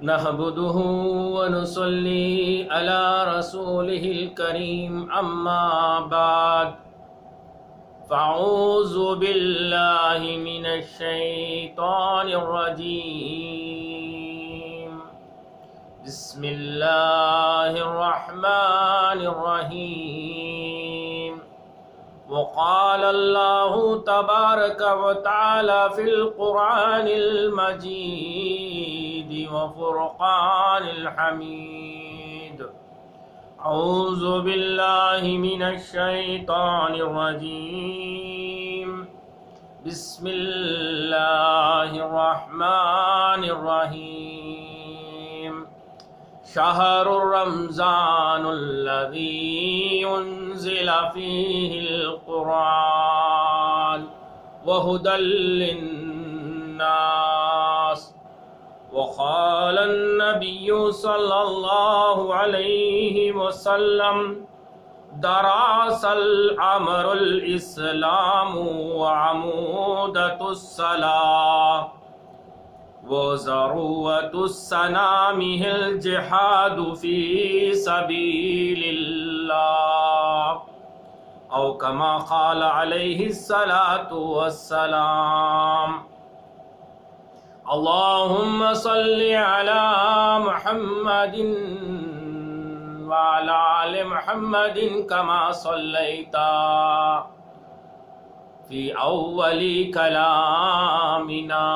نحمده ونصلي على رسوله الكريم أما بعد فأعوذ بالله من الشيطان الرجيم بسم الله الرحمن الرحيم وقال الله تبارك وتعالى في القرآن المجيد وفرقان الحميد أعوذ بالله من الشيطان الرجيم بسم الله الرحمن الرحيم شهر رمضان الذي ينزل فيه القرآن وهدى للناس وقال النبي صلى الله عليه وسلم دراس الأمر الإسلام وعمودة الصلاة وذروة السنامه الجهاد في سبيل الله أو كما قال عليه الصلاة والسلام اللهم صل على محمد وعلى آل محمد كما صليت في أول كلامنا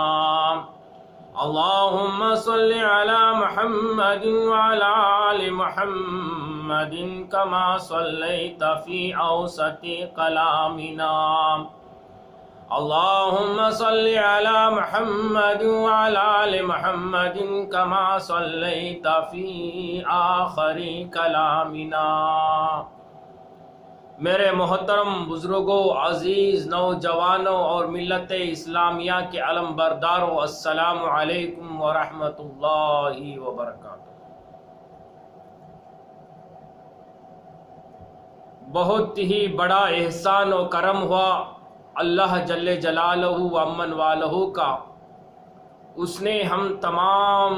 اللهم صل على محمد وعلى آل محمد كما صليت في أوسط كلامنا اللهم صل على محمد وعلى آل محمد كما صليت في آخر كلامنا میرے محترم بزرگوں، عزیز نوجوانوں اور ملت اسلامیہ کے علم برداروں، السلام علیکم ورحمۃ اللہ وبرکاتہ۔ بہت ہی بڑا احسان و کرم ہوا اللہ جل جلالہ و امن والہ کا۔ اس نے ہم تمام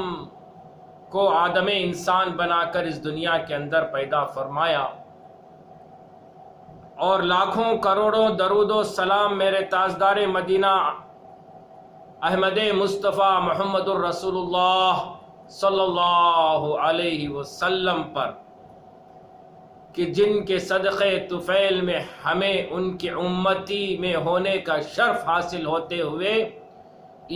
کو آدم انسان بنا کر اس دنیا کے اندر پیدا فرمایا، اور لاکھوں کروڑوں درود و سلام میرے تاجدار مدینہ احمد مصطفیٰ محمد الرسول اللہ صلی اللہ علیہ وسلم پر کہ جن کے صدقے طفیل میں ہمیں ان کی امتی میں ہونے کا شرف حاصل ہوتے ہوئے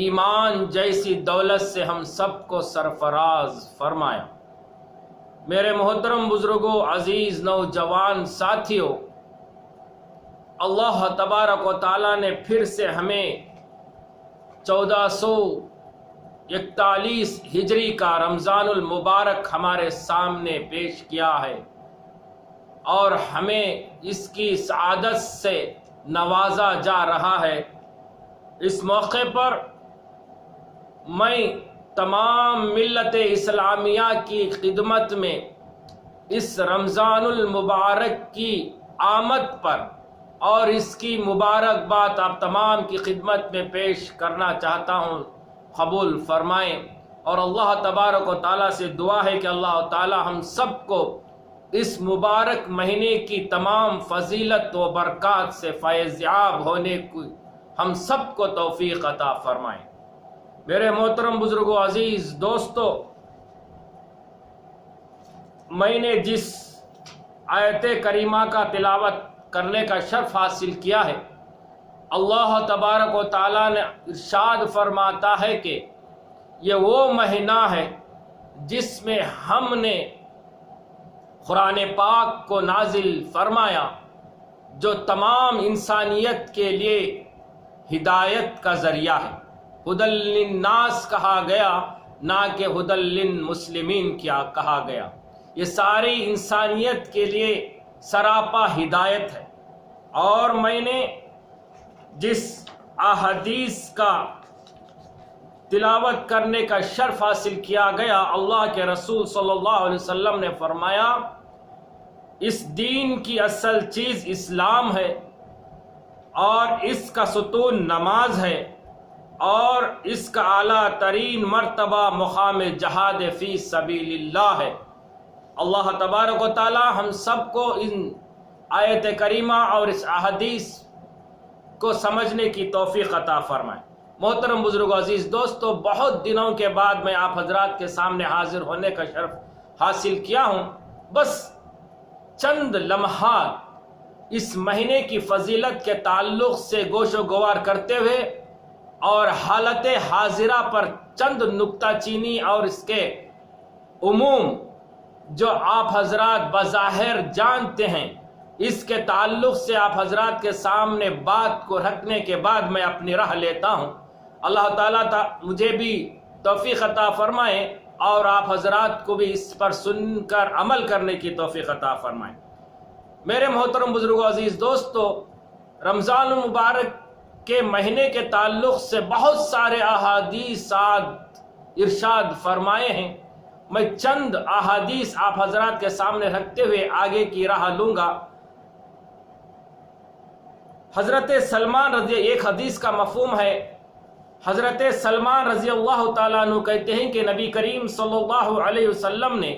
ایمان جیسی دولت سے ہم سب کو سرفراز فرمایا۔ میرے محترم بزرگوں، عزیز نوجوان ساتھیوں، اللہ تبارک و تعالیٰ نے پھر سے ہمیں 1441 ہجری کا رمضان المبارک ہمارے سامنے پیش کیا ہے، اور ہمیں اس کی سعادت سے نوازا جا رہا ہے۔ اس موقع پر میں تمام ملت اسلامیہ کی خدمت میں اس رمضان المبارک کی آمد پر اور اس کی مبارکباد آپ تمام کی خدمت میں پیش کرنا چاہتا ہوں، قبول فرمائیں۔ اور اللہ تبارک و تعالیٰ سے دعا ہے کہ اللہ تعالیٰ ہم سب کو اس مبارک مہینے کی تمام فضیلت و برکات سے فیض یاب ہونے کی ہم سب کو توفیق عطا فرمائیں۔ میرے محترم بزرگوں، عزیز دوستو، میں نے جس آیت کریمہ کا تلاوت کرنے کا شرف حاصل کیا ہے، اللہ تبارک و تعالیٰ نے ارشاد فرماتا ہے کہ یہ وہ مہینہ ہے جس میں ہم نے قرآن پاک کو نازل فرمایا، جو تمام انسانیت کے لیے ہدایت کا ذریعہ ہے۔ ہدی للناس کہا گیا، نہ کہ ہدی للمسلمین کیا کہا گیا۔ یہ ساری انسانیت کے لیے سراپا ہدایت ہے۔ اور میں نے جس احادیث کا تلاوت کرنے کا شرف حاصل کیا گیا، اللہ کے رسول صلی اللہ علیہ وسلم نے فرمایا اس دین کی اصل چیز اسلام ہے، اور اس کا ستون نماز ہے، اور اس کا اعلیٰ ترین مرتبہ مقام جہاد فی سبیل اللہ ہے۔ اللہ تبارک و تعالی ہم سب کو ان آیت کریمہ اور اس احادیث کو سمجھنے کی توفیق عطا فرمائے۔ محترم بزرگ عزیز دوستو، بہت دنوں کے بعد میں آپ حضرات کے سامنے حاضر ہونے کا شرف حاصل کیا ہوں۔ بس چند لمحات اس مہینے کی فضیلت کے تعلق سے گوش و گوار کرتے ہوئے اور حالت حاضرہ پر چند نکتہ چینی اور اس کے عموم جو آپ حضرات بظاہر جانتے ہیں، اس کے تعلق سے آپ حضرات کے سامنے بات کو رکھنے کے بعد میں اپنی راہ لیتا ہوں۔ اللہ تعالیٰ مجھے بھی توفیق عطا فرمائے اور آپ حضرات کو بھی اس پر سن کر عمل کرنے کی توفیق عطا فرمائے۔ میرے محترم بزرگوں عزیز دوستو، رمضان المبارک کے مہینے کے تعلق سے بہت سارے احادیث ارشاد فرمائے ہیں۔ میں چند احادیث آپ حضرات کے سامنے رکھتے ہوئے آگے کی راہ لوں گا۔ حضرت سلمان ایک حدیث کا مفہوم ہے، حضرت سلمان رضی اللہ تعالیٰ عنہ کہتے ہیں کہ نبی کریم صلی اللہ علیہ وسلم نے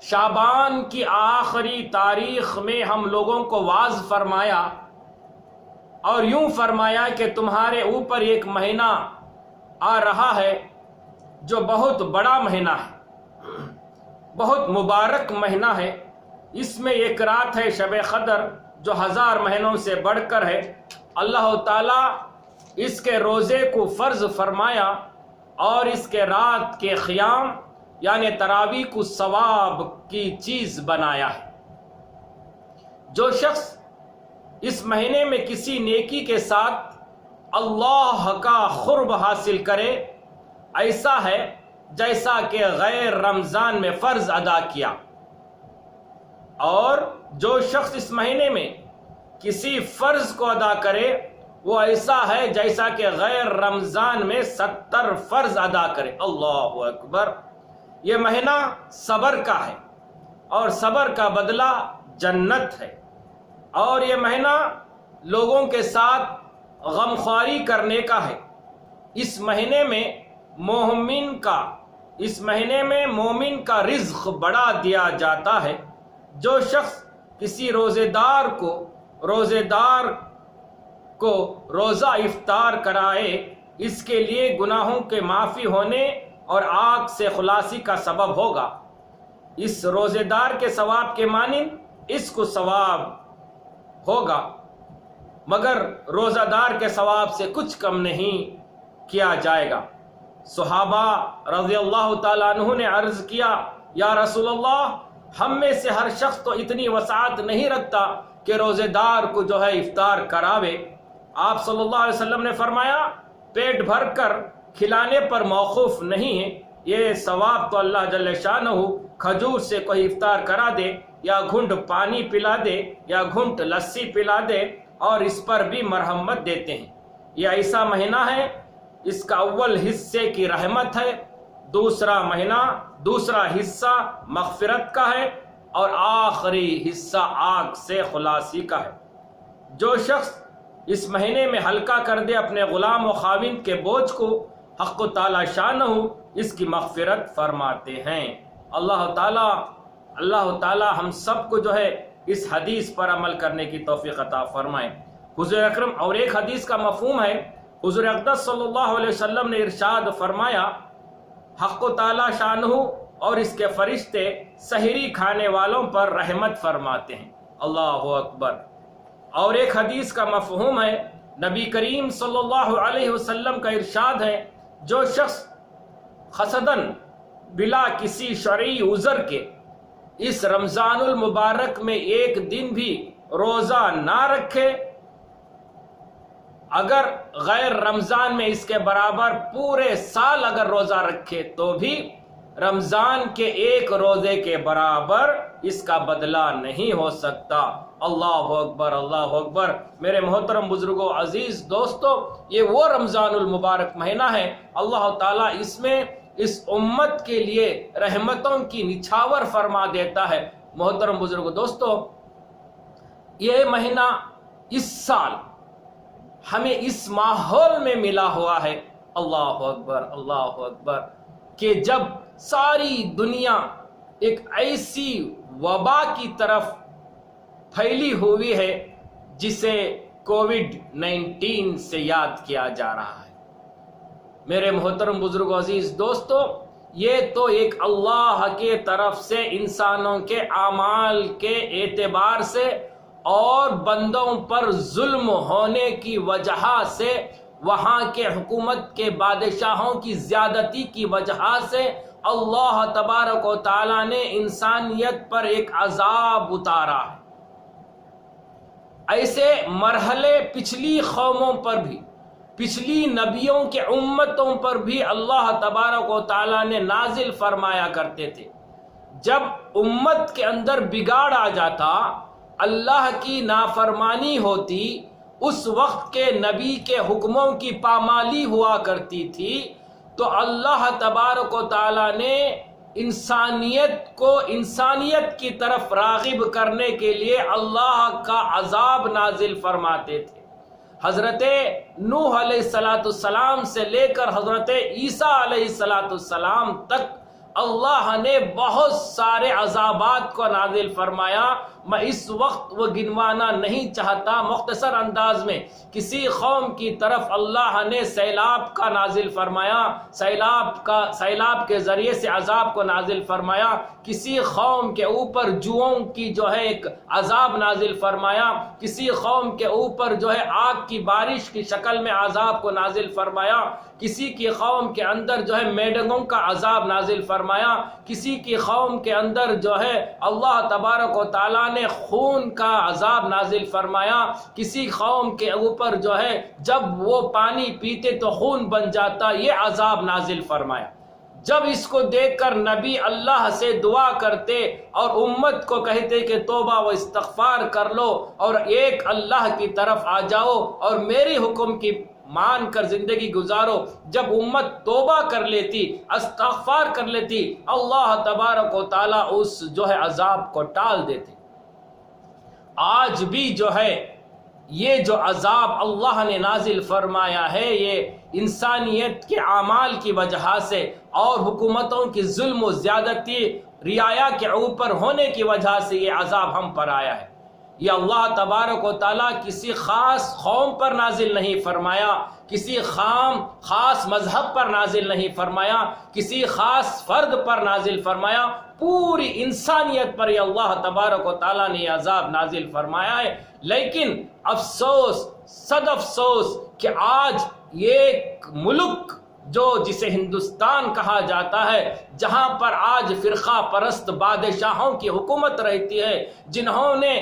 شعبان کی آخری تاریخ میں ہم لوگوں کو واعظ فرمایا اور یوں فرمایا کہ تمہارے اوپر ایک مہینہ آ رہا ہے جو بہت بڑا مہینہ ہے، بہت مبارک مہینہ ہے۔ اس میں ایک رات ہے شب قدر جو 1000 مہینوں سے بڑھ کر ہے۔ اللہ تعالیٰ اس کے روزے کو فرض فرمایا اور اس کے رات کے قیام یعنی تراویح کو ثواب کی چیز بنایا ہے۔ جو شخص اس مہینے میں کسی نیکی کے ساتھ اللہ کا قرب حاصل کرے، ایسا ہے جیسا کہ غیر رمضان میں فرض ادا کیا، اور جو شخص اس مہینے میں کسی فرض کو ادا کرے وہ ایسا ہے جیسا کہ غیر رمضان میں 70 فرض ادا کرے۔ اللہ اکبر۔ یہ مہینہ صبر کا ہے اور صبر کا بدلہ جنت ہے، اور یہ مہینہ لوگوں کے ساتھ غمخواری کرنے کا ہے۔ اس مہینے میں مومن کا رزق بڑھا دیا جاتا ہے۔ جو شخص کسی روزے دار کو روزہ افطار کرائے، اس کے لیے گناہوں کے معافی ہونے اور آگ سے خلاصی کا سبب ہوگا۔ اس روزے دار کے ثواب کے مانند اس کو ثواب ہوگا، مگر روزہ دار کے ثواب سے کچھ کم نہیں کیا جائے گا۔ صحابہ رضی اللہ تعالیٰ عنہ نے عرض کیا، یا رسول اللہ، ہم میں سے ہر شخص تو اتنی وسعت نہیں رکھتا کہ روزے دار کو جو ہے افطار کراوے۔ آپ صلی اللہ علیہ وسلم نے فرمایا، پیٹ بھر کر کھلانے پر موقوف نہیں ہے، یہ ثواب تو اللہ جل شانہ کھجور سے کوئی افطار کرا دے یا گھنٹ پانی پلا دے یا گھنٹ لسی پلا دے اور اس پر بھی مرحمت دیتے ہیں۔ یہ ایسا مہینہ ہے، اس کا اول حصے کی رحمت ہے، دوسرا حصہ مغفرت کا ہے اور آخری حصہ آگ سے خلاصی کا ہے۔ جو شخص اس مہینے میں ہلکا کر دے اپنے غلام و خاوند کے بوجھ کو، حق تعالی شانہ اس کی مغفرت فرماتے ہیں۔ اللہ تعالی ہم سب کو جو ہے اس حدیث پر عمل کرنے کی توفیق عطا فرمائے۔ حضور اکرم اور ایک حدیث کا مفہوم ہے، حضور اقدس صلی اللہ علیہ وسلم نے ارشاد فرمایا، حق تعالی شانہ اور اس کے فرشتے سحری کھانے والوں پر رحمت فرماتے ہیں۔ اللہ اکبر۔ اور ایک حدیث کا مفہوم ہے، نبی کریم صلی اللہ علیہ وسلم کا ارشاد ہے، جو شخص قصداً بلا کسی شرعی عذر کے اس رمضان المبارک میں ایک دن بھی روزہ نہ رکھے، اگر غیر رمضان میں اس کے برابر پورے سال اگر روزہ رکھے تو بھی رمضان کے ایک روزے کے برابر اس کا بدلہ نہیں ہو سکتا۔ اللہ اکبر، اللہ اکبر۔ میرے محترم بزرگوں، عزیز دوستو، یہ وہ رمضان المبارک مہینہ ہے، اللہ تعالیٰ اس میں اس امت کے لیے رحمتوں کی نچھاور فرما دیتا ہے۔ محترم بزرگوں دوستو، یہ مہینہ اس سال ہمیں اس ماحول میں ملا ہوا ہے، اللہ اکبر اللہ اکبر، کہ جب ساری دنیا ایک ایسی وبا کی طرف پھیلی ہوئی ہے جسے کووڈ-19 سے یاد کیا جا رہا ہے۔ میرے محترم بزرگ عزیز دوستو، یہ تو ایک اللہ کے طرف سے انسانوں کے اعمال کے اعتبار سے اور بندوں پر ظلم ہونے کی وجہ سے، وہاں کے حکومت کے بادشاہوں کی زیادتی کی وجہ سے اللہ تبارک و تعالی نے انسانیت پر ایک عذاب اتارا ہے۔ ایسے مرحلے پچھلی قوموں پر بھی، پچھلی نبیوں کے امتوں پر بھی اللہ تبارک و تعالی نے نازل فرمایا کرتے تھے۔ جب امت کے اندر بگاڑ آ جاتا، اللہ کی نافرمانی ہوتی، اس وقت کے نبی کے حکموں کی پامالی ہوا کرتی تھی، تو اللہ تبارک و تعالی نے انسانیت کو انسانیت کی طرف راغب کرنے کے لیے اللہ کا عذاب نازل فرماتے تھے۔ حضرت نوح علیہ السلام سے لے کر حضرت عیسیٰ علیہ السلام تک اللہ نے بہت سارے عذابات کو نازل فرمایا۔ میں اس وقت وہ گنوانا نہیں چاہتا، مختصر انداز میں کسی قوم کی طرف اللہ نے سیلاب کا نازل فرمایا، سیلاب کے ذریعے سے عذاب کو نازل فرمایا، کسی قوم کے اوپر جوؤں کی ایک عذاب نازل فرمایا، کسی قوم کے اوپر آگ کی بارش کی شکل میں عذاب کو نازل فرمایا، کسی کی قوم کے اندر میڈنگوں کا عذاب نازل فرمایا، کسی کی قوم کے اندر اللہ تبارک و تعالیٰ نے خون کا عذاب نازل فرمایا، کسی قوم کے اوپر جب وہ پانی پیتے تو خون بن جاتا، یہ عذاب نازل فرمایا۔ جب اس کو دیکھ کر نبی اللہ سے دعا کرتے اور امت کو کہتے کہ توبہ و استغفار کر لو اور ایک اللہ کی طرف آ جاؤ اور میری حکم کی مان کر زندگی گزارو، جب امت توبہ کر لیتی، استغفار کر لیتی، اللہ تبارک و تعالیٰ اس عذاب کو ٹال دیتے۔ آج بھی یہ عذاب اللہ نے نازل فرمایا ہے، یہ انسانیت کے اعمال کی وجہ سے اور حکومتوں کی ظلم و زیادتی رعایا کے اوپر ہونے کی وجہ سے یہ عذاب ہم پر آیا ہے۔ یہ اللہ تبارک و تعالیٰ کسی خاص قوم پر نازل نہیں فرمایا، کسی خاص مذہب پر نازل نہیں فرمایا، کسی خاص فرد پر نازل فرمایا، پوری انسانیت پر یہ اللہ تبارک و تعالیٰ نے یہ عذاب نازل فرمایا ہے۔ لیکن افسوس، صد افسوس کہ آج ایک ملک جسے ہندوستان کہا جاتا ہے، جہاں پر آج فرقہ پرست بادشاہوں کی حکومت رہتی ہے، جنہوں نے